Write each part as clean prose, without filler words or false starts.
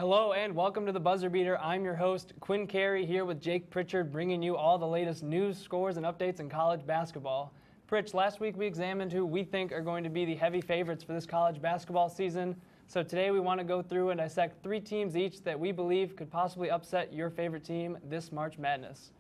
Hello and welcome to the Buzzer Beater. I'm your host, Quinn Carey, here with Jake Pritchard, bringing you all the latest news, scores, and updates in college basketball. Pritch, last week we examined who we think are going to be the heavy favorites for this college basketball season. So today we want to go through and dissect 3 teams each that we believe could possibly upset your favorite team this March Madness.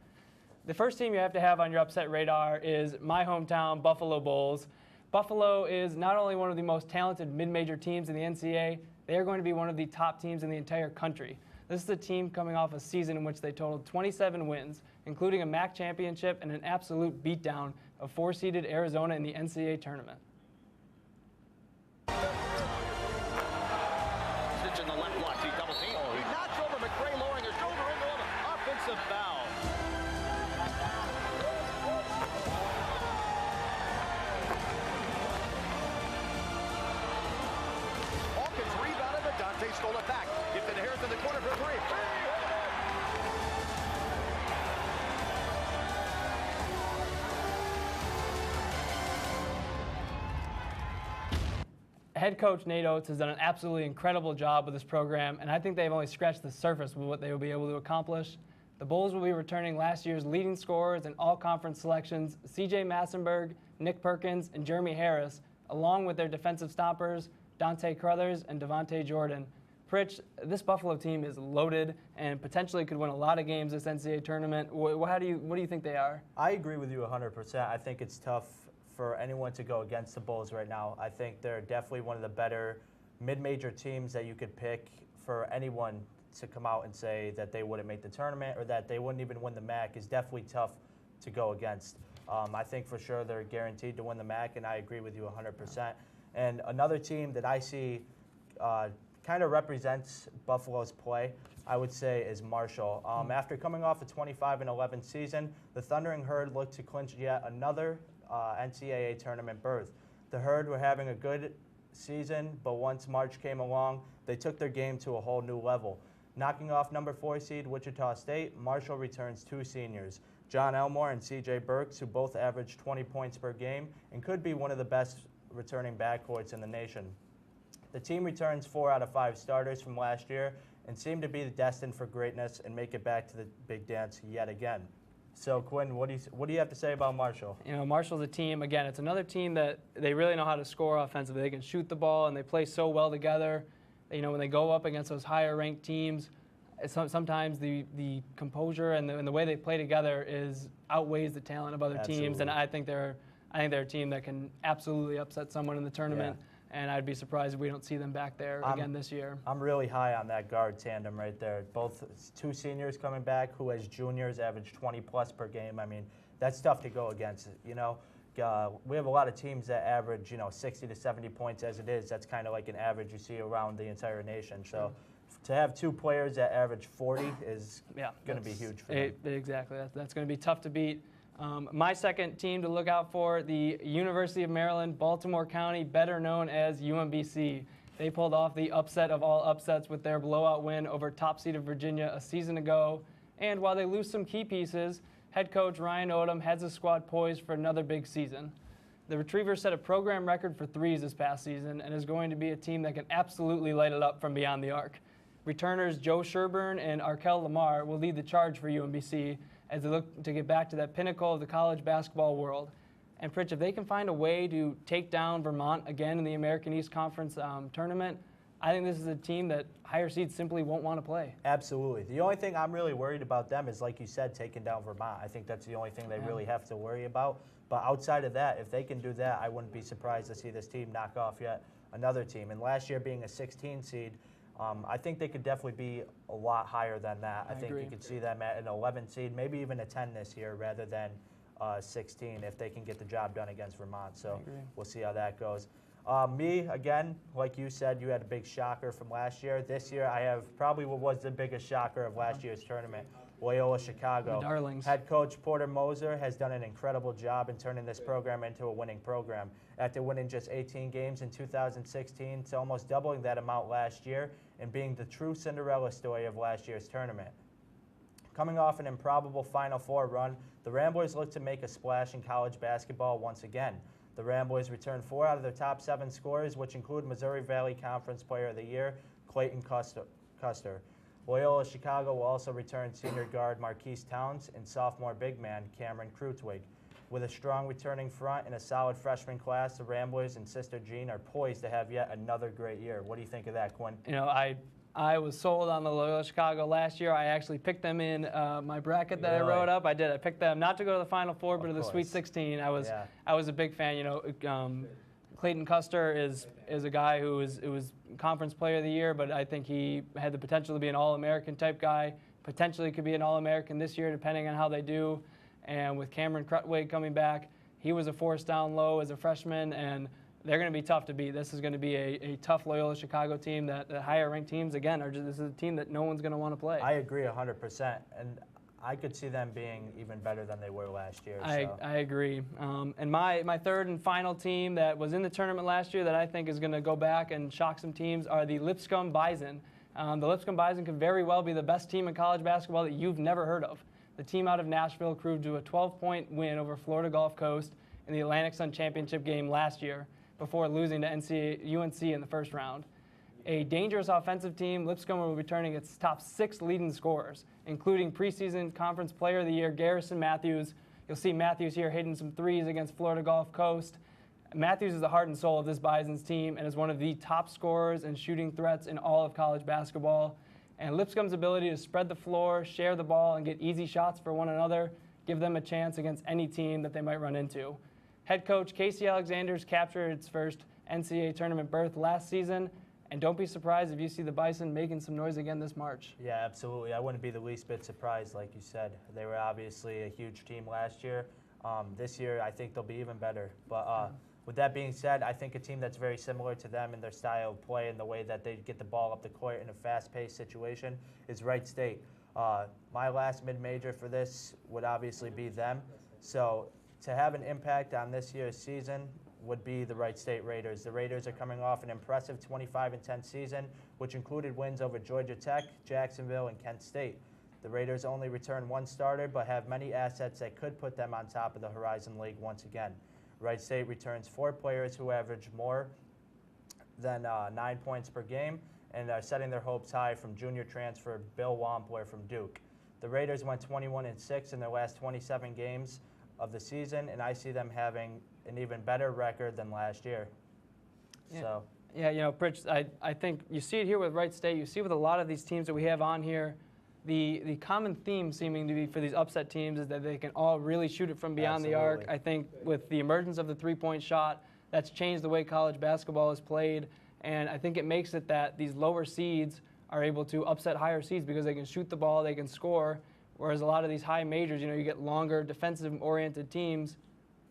The first team you have to have on your upset radar is my hometown, Buffalo Bulls. Buffalo is not only one of the most talented mid-major teams in the NCAA, they are going to be one of the top teams in the entire country. This is a team coming off a season in which they totaled 27 wins, including a MAC championship and an absolute beatdown of 4-seeded Arizona in the NCAA tournament. Stitch in the left block, he double team. Oh, he knocks over McRae, lowering his shoulder into an offensive foul. Dante stole it back. Gifted to Harris in the corner for 3. Head coach Nate Oates has done an absolutely incredible job with this program, and I think they've only scratched the surface with what they will be able to accomplish. The Bulls will be returning last year's leading scorers in all-conference selections, C.J. Massenberg, Nick Perkins, and Jeremy Harris, along with their defensive stoppers, Dante Crothers and Devontae Jordan. Pritch, this Buffalo team is loaded and potentially could win a lot of games this NCAA tournament. What do you think they are? I agree with you 100%. I think it's tough for anyone to go against the Bulls right now. I think they're definitely one of the better mid-major teams that you could pick for anyone to come out and say that they wouldn't make the tournament or that they wouldn't even win the MAC is definitely tough to go against. I think for sure they're guaranteed to win the MAC, and I agree with you 100%. And another team that I see kind of represents Buffalo's play, I would say, is Marshall. After coming off a 25-11 season, the Thundering Herd looked to clinch yet another NCAA tournament berth. The Herd were having a good season, but once March came along, they took their game to a whole new level. Knocking off number 4 seed Wichita State, Marshall returns 2 seniors, John Elmore and C.J. Burks, who both averaged 20 points per game and could be one of the best returning backcourts in the nation. The team returns 4 out of 5 starters from last year and seem to be destined for greatness and make it back to the big dance yet again. So, Quinn, what do you have to say about Marshall? You know, Marshall's a team, again, it's another team that they really know how to score offensively. They can shoot the ball, and they play so well together. You know, when they go up against those higher-ranked teams, sometimes the composure and the way they play together outweighs the talent of other teams, and I think they're a team that can absolutely upset someone in the tournament, and I'd be surprised if we don't see them back there again this year. I'm really high on that guard tandem right there. Both 2 seniors coming back who as juniors average 20-plus per game. I mean, that's tough to go against, you know. We have a lot of teams that average, 60 to 70 points as it is. That's kind of like an average you see around the entire nation. So to have 2 players that average 40 is going to be huge for them. Exactly. That's going to be tough to beat. My second team to look out for, the University of Maryland, Baltimore County, better known as UMBC. They pulled off the upset of all upsets with their blowout win over top-seeded Virginia a season ago. And while they lose some key pieces, head coach Ryan Odom has the squad poised for another big season. The Retrievers set a program record for threes this past season and is going to be a team that can absolutely light it up from beyond the arc. Returners Joe Sherburne and Arkel Lamar will lead the charge for UMBC as they look to get back to that pinnacle of the college basketball world. And Pritch, if they can find a way to take down Vermont again in the American East Conference tournament, I think this is a team that higher seeds simply won't want to play. Absolutely. The only thing I'm really worried about them is, like you said, taking down Vermont. I think that's the only thing they really have to worry about. But outside of that, if they can do that, I wouldn't be surprised to see this team knock off yet another team. And last year being a 16 seed, I think they could definitely be a lot higher than that. I think you could see them at an 11 seed, maybe even a 10 this year rather than 16 if they can get the job done against Vermont. So we'll see how that goes. Me, again, like you said, you had a big shocker from last year. This year I have probably what was the biggest shocker of last year's tournament, Loyola Chicago. The darlings. Head coach Porter Moser has done an incredible job in turning this program into a winning program. After winning just 18 games in 2016 to almost doubling that amount last year and being the true Cinderella story of last year's tournament. Coming off an improbable Final Four run, the Ramblers look to make a splash in college basketball once again. The Ramblers returned 4 out of their top 7 scorers, which include Missouri Valley Conference Player of the Year, Clayton Custer. Loyola Chicago will also return senior guard Marquise Towns and sophomore big man Cameron Krutwig. With a strong returning front and a solid freshman class, the Ramblers and Sister Jean are poised to have yet another great year. What do you think of that, Quinn? You know, I was sold on the Loyola Chicago last year. I actually picked them in my bracket that I wrote up. I did. I picked them not to go to the Final Four, but to the Sweet 16. I was a big fan. You know, Clayton Custer is a guy who was Conference Player of the Year, but I think he had the potential to be an All-American type guy. Potentially could be an All-American this year, depending on how they do. And with Cameron Krutwig coming back, he was a force down low as a freshman, and they're going to be tough to beat. This is going to be a tough Loyola Chicago team that the higher-ranked teams, again, this is a team that no one's going to want to play. I agree 100%, and I could see them being even better than they were last year. I agree. And my third and final team that was in the tournament last year that I think is going to go back and shock some teams are the Lipscomb Bison. The Lipscomb Bison could very well be the best team in college basketball that you've never heard of. The team out of Nashville cruised to a 12-point win over Florida Gulf Coast in the Atlantic Sun Championship game last year before losing to UNC in the first round. A dangerous offensive team, Lipscomb will be returning its top 6 leading scorers, including preseason Conference Player of the Year Garrison Matthews. You'll see Matthews here hitting some threes against Florida Gulf Coast. Matthews is the heart and soul of this Bisons team and is one of the top scorers and shooting threats in all of college basketball. And Lipscomb's ability to spread the floor, share the ball, and get easy shots for one another give them a chance against any team that they might run into. Head coach Casey Alexander's captured its first NCAA tournament berth last season, and don't be surprised if you see the Bison making some noise again this March. Yeah, absolutely. I wouldn't be the least bit surprised, like you said. They were obviously a huge team last year. This year, I think they'll be even better. But with that being said, I think a team that's very similar to them in their style of play and the way that they get the ball up the court in a fast-paced situation is Wright State. My last mid-major for this would obviously be them. So to have an impact on this year's season would be the Wright State Raiders. The Raiders are coming off an impressive 25-10 season, which included wins over Georgia Tech, Jacksonville, and Kent State. The Raiders only return one starter, but have many assets that could put them on top of the Horizon League once again. Wright State returns 4 players who average more than 9 points per game and are setting their hopes high from junior transfer Bill Wampler from Duke. The Raiders went 21-6 in their last 27 games of the season, and I see them having an even better record than last year. Yeah, you know, Pritch, I think you see it here with Wright State. You see it with a lot of these teams that we have on here. The common theme seeming to be for these upset teams is that they can all really shoot it from beyond the arc. I think with the emergence of the three-point shot, that's changed the way college basketball is played, and I think it makes it that these lower seeds are able to upset higher seeds because they can shoot the ball, they can score, whereas a lot of these high majors, you know, you get longer defensive-oriented teams,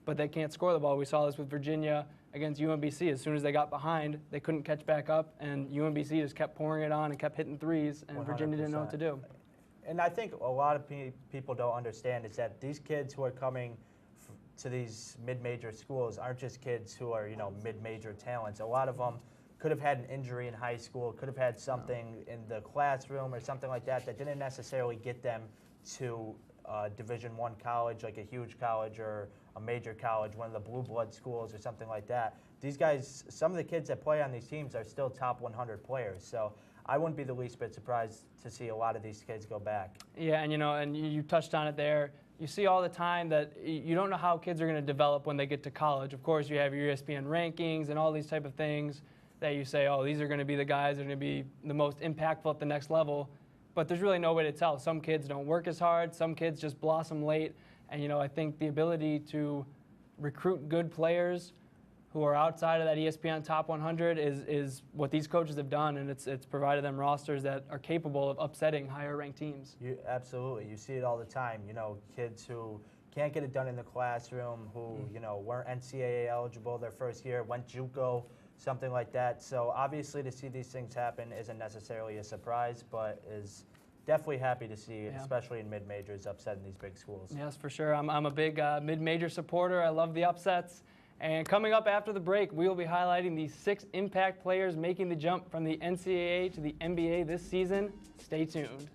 but they can't score the ball. We saw this with Virginia against UMBC. As soon as they got behind, they couldn't catch back up, and UMBC just kept pouring it on and kept hitting threes, and 100%. Virginia didn't know what to do. And I think a lot of people don't understand is that these kids who are coming to these mid-major schools aren't just kids who are, you know, mid-major talents. A lot of them could have had an injury in high school, could have had something in the classroom or something like that that didn't necessarily get them to Division I college, like a huge college or a major college, one of the blue blood schools or something like that. These guys, some of the kids that play on these teams are still top 100 players. So I wouldn't be the least bit surprised to see a lot of these kids go back. Yeah, and you know, and you touched on it there. You see all the time that you don't know how kids are going to develop when they get to college. Of course, you have your ESPN rankings and all these type of things that you say, oh, these are going to be the guys that are going to be the most impactful at the next level. But there's really no way to tell. Some kids don't work as hard. Some kids just blossom late. And, you know, I think the ability to recruit good players who are outside of that ESPN Top 100 is what these coaches have done, and it's provided them rosters that are capable of upsetting higher-ranked teams. Absolutely. You see it all the time. You know, kids who can't get it done in the classroom, who, you know, weren't NCAA eligible their first year, went JUCO, something like that. So obviously to see these things happen isn't necessarily a surprise, but is definitely happy to see, especially in mid-majors, upsetting these big schools. Yes, for sure. I'm a big mid-major supporter. I love the upsets. And coming up after the break, we will be highlighting the 6 impact players making the jump from the NCAA to the NBA this season. Stay tuned.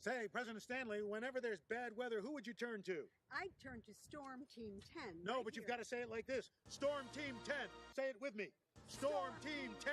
Say, President President Stanley, whenever there's bad weather, who would you turn to? I'd turn to Storm Team 10. No, right but you've here. got to say it like this. Storm Team 10. Say it with me. Storm Team 10.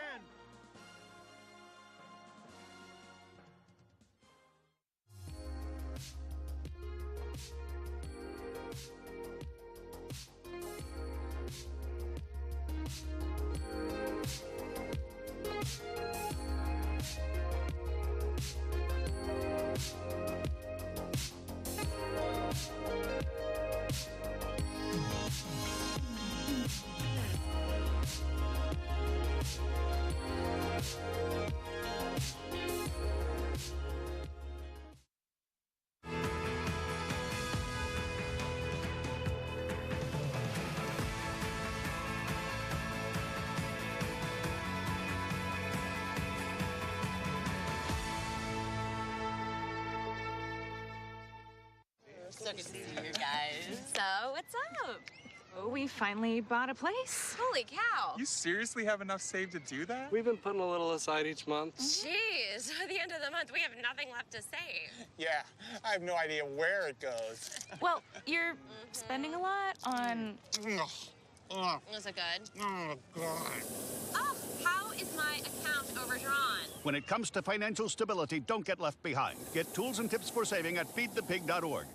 So good to see you guys. So, what's up? Oh, we finally bought a place. Holy cow. You seriously have enough saved to do that? We've been putting a little aside each month. Jeez, at the end of the month, we have nothing left to save. Yeah, I have no idea where it goes. Well, you're spending a lot on... Is it good? Oh, God. Oh, how is my account overdrawn? When it comes to financial stability, don't get left behind. Get tools and tips for saving at feedthepig.org.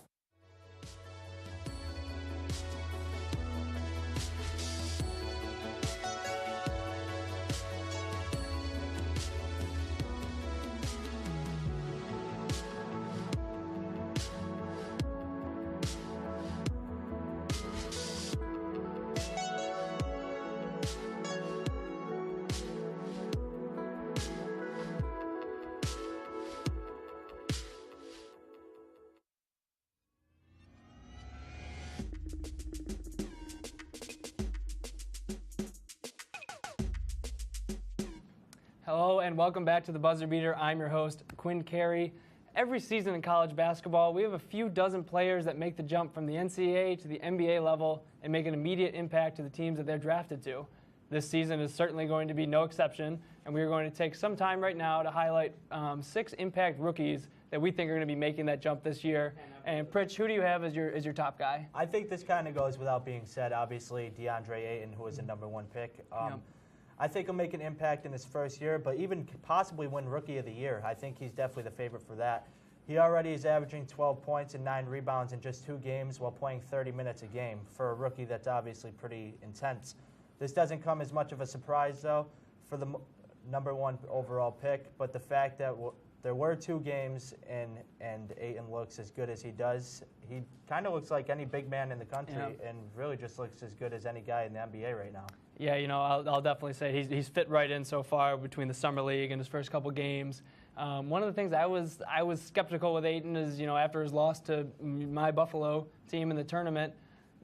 Hello and welcome back to the Buzzer Beater. I'm your host, Quinn Carey. Every season in college basketball, we have a few dozen players that make the jump from the NCAA to the NBA level and make an immediate impact to the teams that they're drafted to. This season is certainly going to be no exception, and we are going to take some time right now to highlight 6 impact rookies that we think are going to be making that jump this year. And Pritch, who do you have as your top guy? I think this kind of goes without being said. Obviously, DeAndre Ayton, who was the #1 pick. I think he'll make an impact in his first year, but even possibly win Rookie of the Year. I think he's definitely the favorite for that. He already is averaging 12 points and 9 rebounds in just 2 games while playing 30 minutes a game. For a rookie, that's obviously pretty intense. This doesn't come as much of a surprise, though, for the #1 overall pick, but the fact that there were 2 games and Ayton looks as good as he does, he kind of looks like any big man in the country and really just looks as good as any guy in the NBA right now. Yeah, I'll definitely say he's fit right in so far between the summer league and his first couple games. One of the things I was skeptical with Ayton is, after his loss to my Buffalo team in the tournament,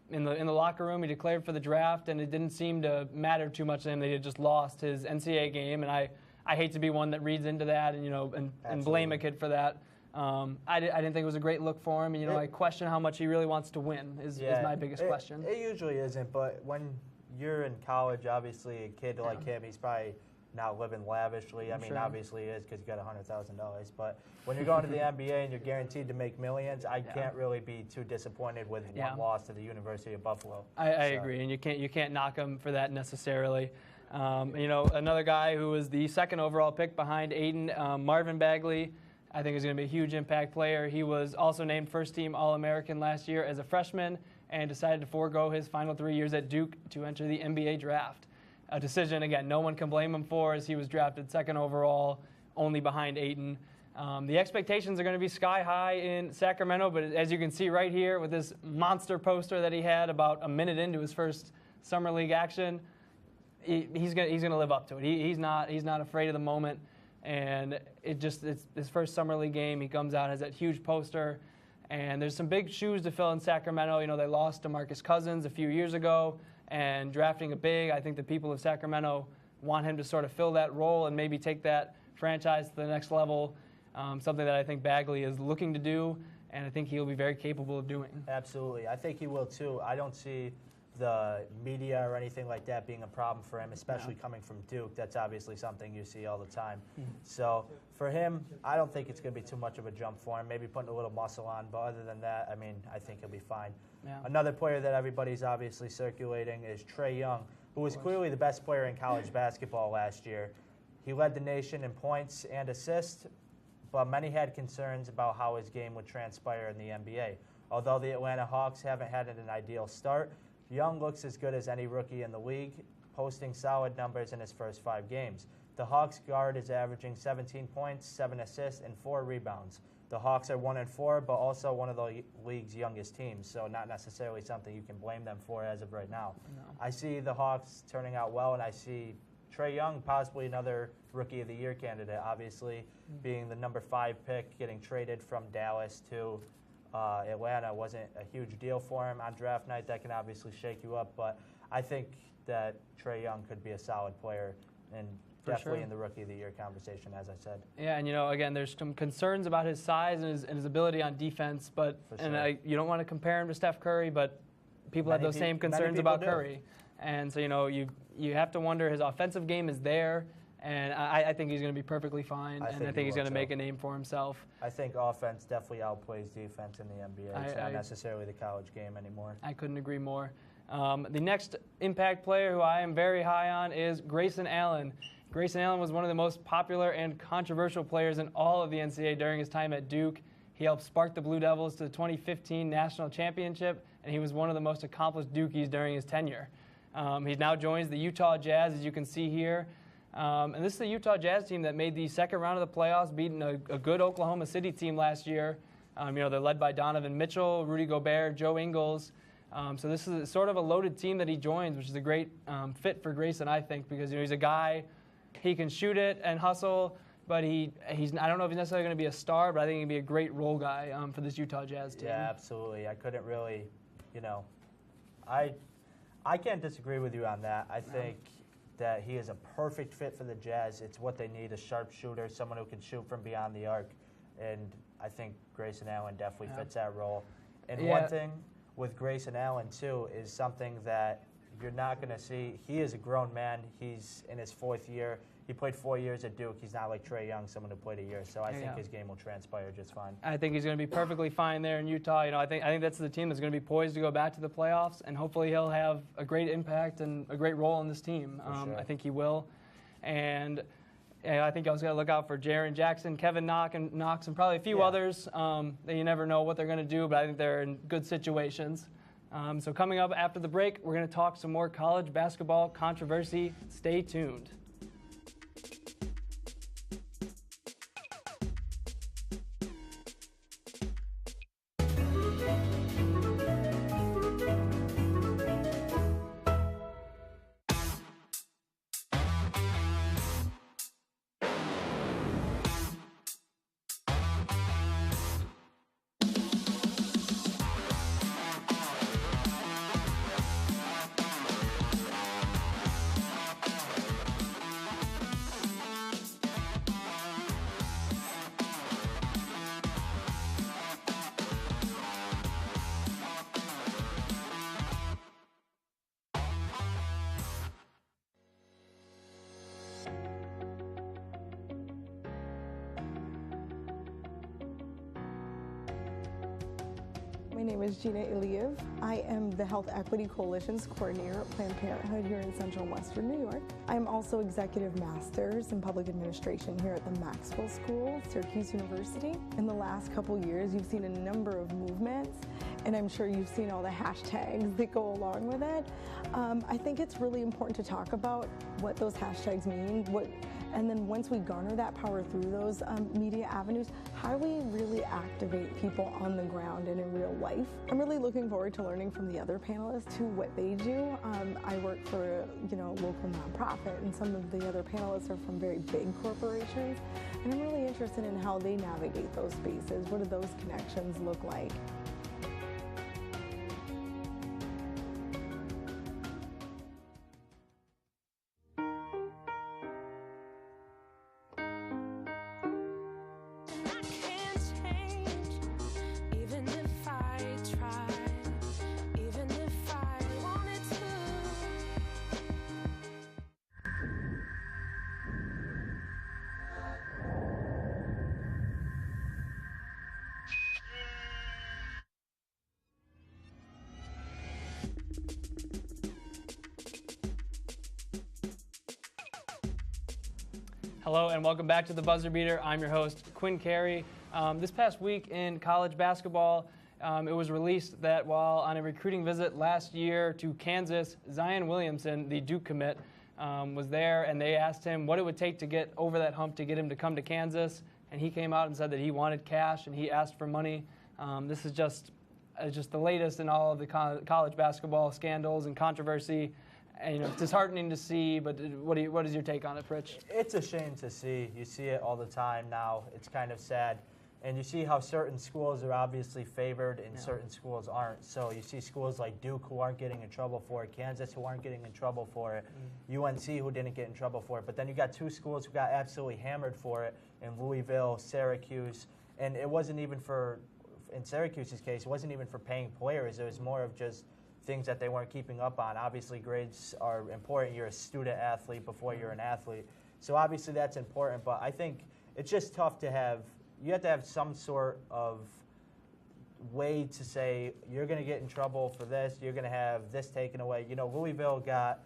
in the locker room, he declared for the draft, and it didn't seem to matter too much to him that he had just lost his NCAA game, and I hate to be one that reads into that and blame a kid for that. I didn't think it was a great look for him, and I question how much he really wants to win is my biggest question. It usually isn't, but when you're in college, obviously a kid like him, he's probably not living lavishly. I mean, obviously he is because he got $100,000. But when you're going to the NBA and you're guaranteed to make millions, I can't really be too disappointed with one loss to the University of Buffalo. I agree, and you can't knock him for that necessarily. Another guy who was the 2nd overall pick behind Ayton, Marvin Bagley, I think is going to be a huge impact player. He was also named first-team All-American last year as a freshman and decided to forego his final 3 years at Duke to enter the NBA draft. A decision, again, no one can blame him for, as he was drafted 2nd overall, only behind Ayton. The expectations are going to be sky high in Sacramento, but as you can see right here with this monster poster that he had about a minute into his first summer league action, he's going to live up to it. He's not afraid of the moment, and it's his first summer league game. He comes out, has that huge poster, and there's some big shoes to fill in Sacramento. They lost DeMarcus Cousins a few years ago, and drafting a big, I think the people of Sacramento want him to sort of fill that role and maybe take that franchise to the next level, something that I think Bagley is looking to do, and I think he'll be very capable of doing. Absolutely. I think he will, too. I don't see the media or anything like that being a problem for him, especially coming from Duke. That's obviously something you see all the time. So for him, I don't think it's going to be too much of a jump for him. Maybe putting a little muscle on, but other than that, I mean, I think he'll be fine. Yeah. Another player that everybody's obviously circulating is Trey Young, who was clearly the best player in college basketball last year. He led the nation in points and assists, but many had concerns about how his game would transpire in the NBA. Although the Atlanta Hawks haven't had an ideal start, Young looks as good as any rookie in the league, posting solid numbers in his first 5 games. The Hawks guard is averaging 17 points, 7 assists, and 4 rebounds. The Hawks are 1-4, but also one of the league's youngest teams, so not necessarily something you can blame them for as of right now. No. I see the Hawks turning out well, and I see Trey Young possibly another Rookie of the Year candidate, obviously being the number 5 pick, getting traded from Dallas to Atlanta wasn't a huge deal for him on draft night. That can obviously shake you up, but I think that Trey Young could be a solid player and definitely in the Rookie of the Year conversation, as I said. Yeah, and again, there's some concerns about his size and his ability on defense, but you don't want to compare him to Steph Curry, but people have those same concerns about Curry. And so, you have to wonder, his offensive game is there, and I think he's going to be perfectly fine, and I think he's going to make a name for himself. I think offense definitely outplays defense in the NBA. It's not necessarily the college game anymore. I couldn't agree more. The next impact player who I am very high on is Grayson Allen. Grayson Allen was one of the most popular and controversial players in all of the NCAA during his time at Duke. He helped spark the Blue Devils to the 2015 National Championship, and he was one of the most accomplished Dukies during his tenure. He now joins the Utah Jazz, as you can see here. And this is the Utah Jazz team that made the second round of the playoffs, beating a good Oklahoma City team last year. They're led by Donovan Mitchell, Rudy Gobert, Joe Ingles. So this is sort of a loaded team that he joins, which is a great fit for Grayson, I think, because he's a guy, he can shoot it and hustle, but I don't know if he's necessarily going to be a star, but I think he can be a great role guy for this Utah Jazz team. Yeah, absolutely. I couldn't really, I can't disagree with you on that. I think that he is a perfect fit for the Jazz. It's what they need, a sharp shooter, someone who can shoot from beyond the arc, and I think Grayson Allen definitely fits that role. And one thing with Grayson Allen, too, is something that you're not going to see. He is a grown man. He's in his 4th year. He played 4 years at Duke. He's not like Trey Young, someone who played a year. So I think his game will transpire just fine. I think he's going to be perfectly fine there in Utah. I think that's the team that's going to be poised to go back to the playoffs, and hopefully he'll have a great impact and a great role in this team. Sure. I think he will. And I think I was going to look out for Jaren Jackson, Kevin Knox, and probably a few others that you never know what they're going to do, but I think they're in good situations. So coming up after the break, we're going to talk some more college basketball controversy. Stay tuned. My name is Gina Iliev. I am the Health Equity Coalition's coordinator at Planned Parenthood here in Central and Western New York. I'm also Executive Masters in Public Administration here at the Maxwell School, Syracuse University. In the last couple years, you've seen a number of movements, and I'm sure you've seen all the hashtags that go along with it. I think it's really important to talk about what those hashtags mean, and then once we garner that power through those media avenues, how do we really activate people on the ground and in real life? I'm really looking forward to learning from the other panelists who what they do. I work for a local nonprofit, and some of the other panelists are from very big corporations, and I'm really interested in how they navigate those spaces. What do those connections look like? Even if I tried, even if I wanted Hello and welcome back to the Buzzer Beater. I'm your host, Quinn Carey. This past week in college basketball, it was released that while on a recruiting visit last year to Kansas, Zion Williamson, the Duke commit, was there, and they asked him what it would take to get over that hump to get him to come to Kansas, and he came out and said that he wanted cash and he asked for money. This is just the latest in all of the college basketball scandals and controversy. And, it's disheartening to see, but what is your take on it, Pritch? It's a shame to see. You see it all the time now. It's kind of sad. And you see how certain schools are obviously favored and certain schools aren't. So you see schools like Duke who aren't getting in trouble for it, Kansas who aren't getting in trouble for it, UNC who didn't get in trouble for it. But then you got two schools who got absolutely hammered for it in Louisville, Syracuse. And it wasn't even in Syracuse's case, it wasn't even for paying players. It was more of just things that they weren't keeping up on. Obviously, grades are important. You're a student athlete before you're an athlete. So obviously that's important, but I think it's just tough to have – you have to have some sort of way to say you're going to get in trouble for this, you're going to have this taken away. Louisville got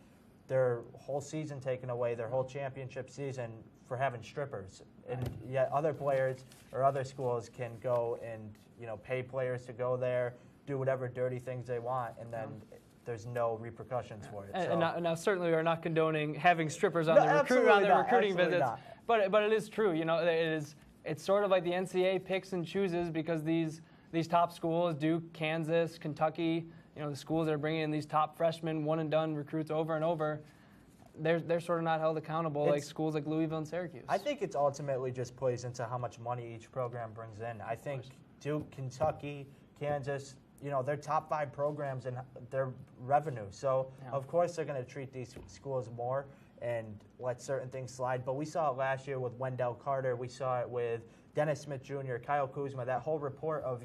their whole season taken away, their whole championship season for having strippers. And yet other players or other schools can go and, pay players to go there, do whatever dirty things they want, and then there's no repercussions for it. And now certainly we are not condoning having strippers on the recruiting visits, but it is true. It's sort of like the NCAA picks and chooses because these top schools, Duke, Kansas, Kentucky, the schools that are bringing in these top freshmen, one and done recruits over and over, they're sort of not held accountable like schools like Louisville and Syracuse. I think it's ultimately just plays into how much money each program brings in. I think Duke, Kentucky, Kansas, they're top 5 programs in their revenue. So, of course, they're going to treat these schools more and let certain things slide. But we saw it last year with Wendell Carter. We saw it with Dennis Smith Jr., Kyle Kuzma, that whole report of,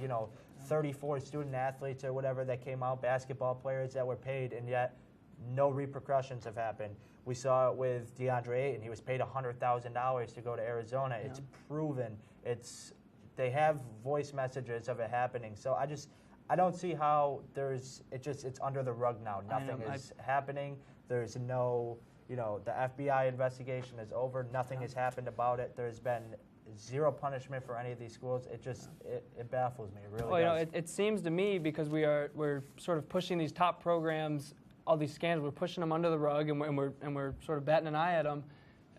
34 student athletes or whatever that came out, basketball players that were paid, and yet no repercussions have happened. We saw it with DeAndre Ayton. He was paid $100,000 to go to Arizona. Yeah. It's proven. They have voice messages of it happening. So I don't see how it's under the rug now. Nothing is happening. There's no, the FBI investigation is over. Nothing has happened about it. There's been zero punishment for any of these schools. It baffles me. It really does. It seems to me because we're sort of pushing these top programs, all these scandals, we're pushing them under the rug, and we're sort of batting an eye at them.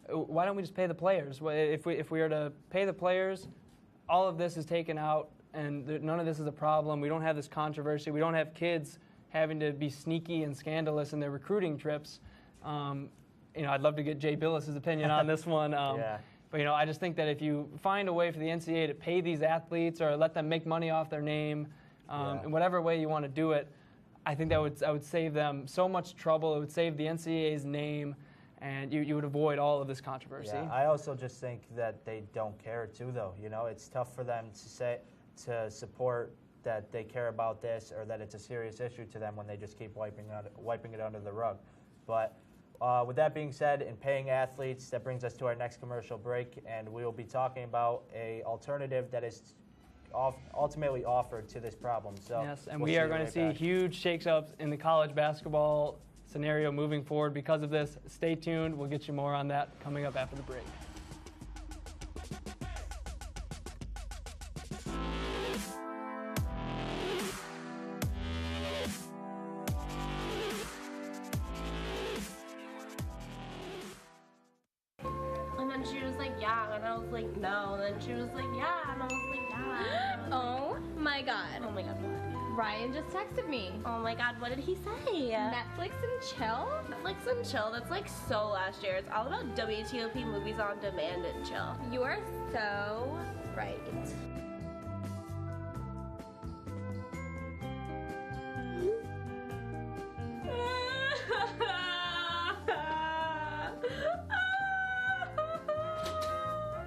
Why don't we just pay the players? If we are to pay the players, all of this is taken out, and none of this is a problem. We don't have this controversy. We don't have kids having to be sneaky and scandalous in their recruiting trips. I'd love to get Jay Billis's opinion on this one. But I just think that if you find a way for the NCAA to pay these athletes or let them make money off their name, in whatever way you want to do it, I think that would save them so much trouble. It would save the NCAA's name, and you would avoid all of this controversy. Yeah, I also just think that they don't care too, though. It's tough for them to support that they care about this or that it's a serious issue to them when they just keep wiping it under the rug. But with that being said, in paying athletes, that brings us to our next commercial break, and we will be talking about an alternative that is ultimately offered to this problem. So yes, and we are going to see huge shakes-ups in the college basketball scenario moving forward because of this. Stay tuned. We'll get you more on that coming up after the break. And then she was like, yeah, and I was like, no. And then she was like, yeah, and I was like, yeah. Oh my god. Oh my god, what? Ryan just texted me. Oh my god, what did he say? Netflix and chill? Netflix and chill, that's like so last year. It's all about WTOP movies on demand and chill. You are so right.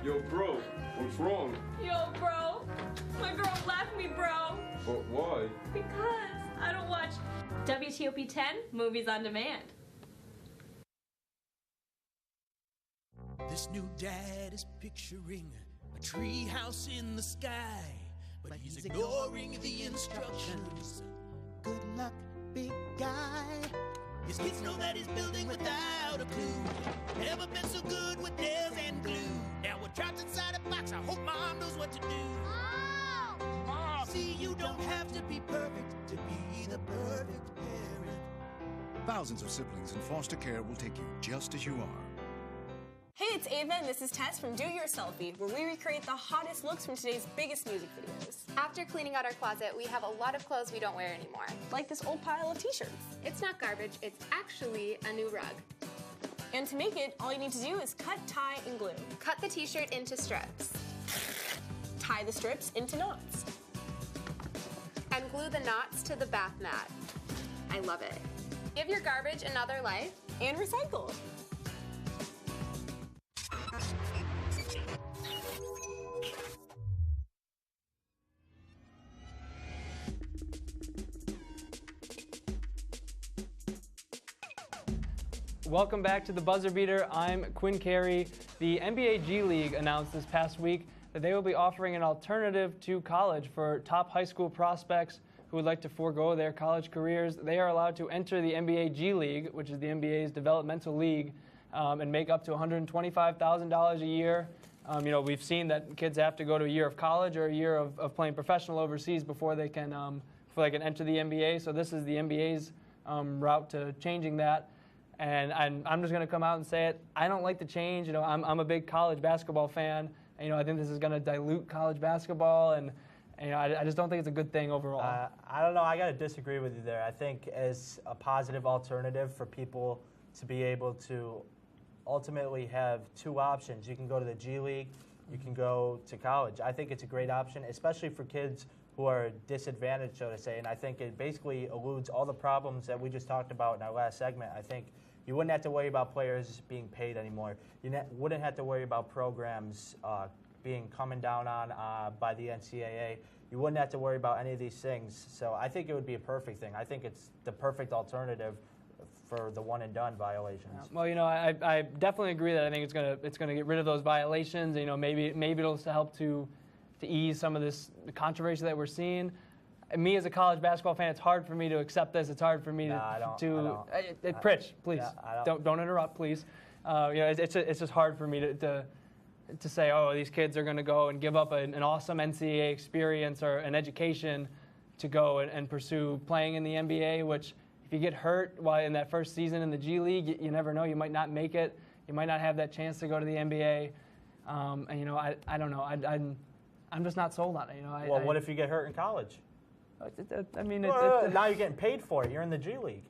Yo, bro, what's wrong? Yo, bro, my girl left me, bro. But why? Because I don't watch WTOP 10 movies on demand. This new dad is picturing a tree house in the sky, but he's ignoring the instructions. Good luck, big guy. His kids know that he's building without a clue. Never been so good with nails and glue. Now we're trapped inside a box. I hope mom knows what to do. Mom! See, you don't have to be perfect to be the perfect parent. Thousands of siblings in foster care will take you just as you are. Hey, it's Ava, and this is Tess from Do Your Selfie, where we recreate the hottest looks from today's biggest music videos. After cleaning out our closet, we have a lot of clothes we don't wear anymore. Like this old pile of t-shirts. It's not garbage, it's actually a new rug. And to make it, all you need to do is cut, tie, and glue. Cut the t-shirt into strips. Tie the strips into knots. And glue the knots to the bath mat. I love it. Give your garbage another life. And recycle. Welcome back to the Buzzer Beater. I'm Quinn Carey. The NBA G League announced this past week that they will be offering an alternative to college for top high school prospects who would like to forego their college careers. They are allowed to enter the NBA G League, which is the NBA's developmental league, and make up to $125,000 a year. We've seen that kids have to go to a year of college or a year of playing professional overseas before they can enter the NBA. So this is the NBA's route to changing that. And I'm just going to come out and say it. I don't like the change. I'm a big college basketball fan. I think this is going to dilute college basketball, and I just don't think it's a good thing overall. I don't know. I got to disagree with you there. I think as a positive alternative for people to be able to ultimately have two options. You can go to the G League. You can go to college. I think it's a great option, especially for kids who are disadvantaged, so to say. And I think it basically eludes all the problems that we just talked about in our last segment. I think you wouldn't have to worry about players being paid anymore. You wouldn't have to worry about programs being coming down on by the NCAA. You wouldn't have to worry about any of these things. So I think it would be a perfect thing. I think it's the perfect alternative for the one-and-done violations. Well, I definitely agree that I think it's gonna get rid of those violations. Maybe it'll help to ease some of this controversy that we're seeing. And me as a college basketball fan, it's hard for me to accept this. It's hard for me Pritch, please don't interrupt, please. It's just hard for me to say, oh, these kids are going to go and give up an awesome NCAA experience or an education to go and pursue playing in the NBA. Which, if you get hurt while in that first season in the G League, you never know. You might not make it. You might not have that chance to go to the NBA. I don't know. I'm just not sold on it. What if you get hurt in college? Now you're getting paid for it. You're in the G League.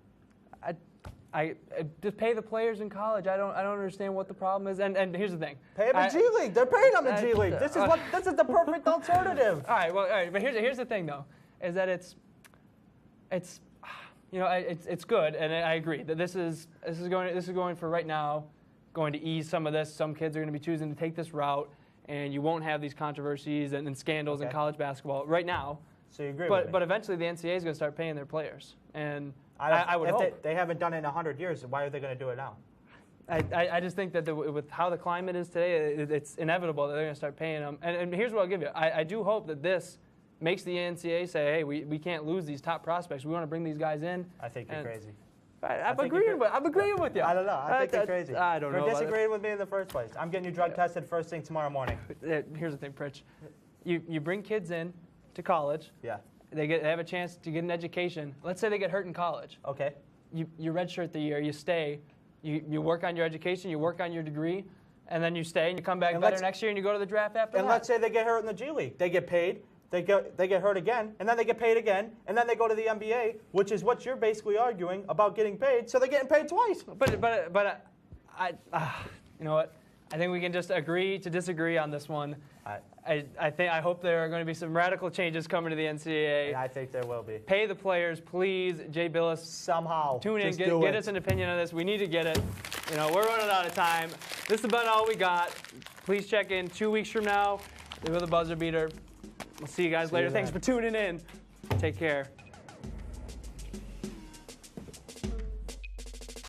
I just pay the players in college. I don't understand what the problem is. And here's the thing. Pay them in G League. They're paid on the G League. This is the perfect alternative. All right. But here's the thing though, is that it's good, and I agree that this is going for right now, going to ease some of this. Some kids are going to be choosing to take this route, and you won't have these controversies and scandals in college basketball right now. So you agree with me? But eventually the NCAA is going to start paying their players, and I would hope. They haven't done it in 100 years. Why are they going to do it now? I just think that with how the climate is today, it's inevitable that they're going to start paying them. And here's what I'll give you. I do hope that this makes the NCAA say, hey, we can't lose these top prospects. We want to bring these guys in. I think you're crazy. I'm agreeing with you. I don't know. I think you're crazy. I don't know. You're disagreeing with me in the first place. I'm getting you drug tested first thing tomorrow morning. Here's the thing, Pritch. You bring kids in to college. Yeah. They have a chance to get an education. Let's say they get hurt in college. Okay. You redshirt the year. You stay. You work on your education. You work on your degree, and then you stay and you come back better next year and you go to the draft after that. And let's say they get hurt in the G League. They get paid. They get hurt again, and then they get paid again, and then they go to the NBA, which is what you're basically arguing about getting paid. So they're getting paid twice. But you know what? I think we can just agree to disagree on this one. I hope there are going to be some radical changes coming to the NCAA. Yeah, I think there will be. Pay the players, please. Jay Billis, somehow tune in, get us an opinion on this. We need to get it. We're running out of time. This is about all we got. Please check in 2 weeks from now with a Buzzer Beater. We'll see you guys later. Thanks for tuning in. Take care.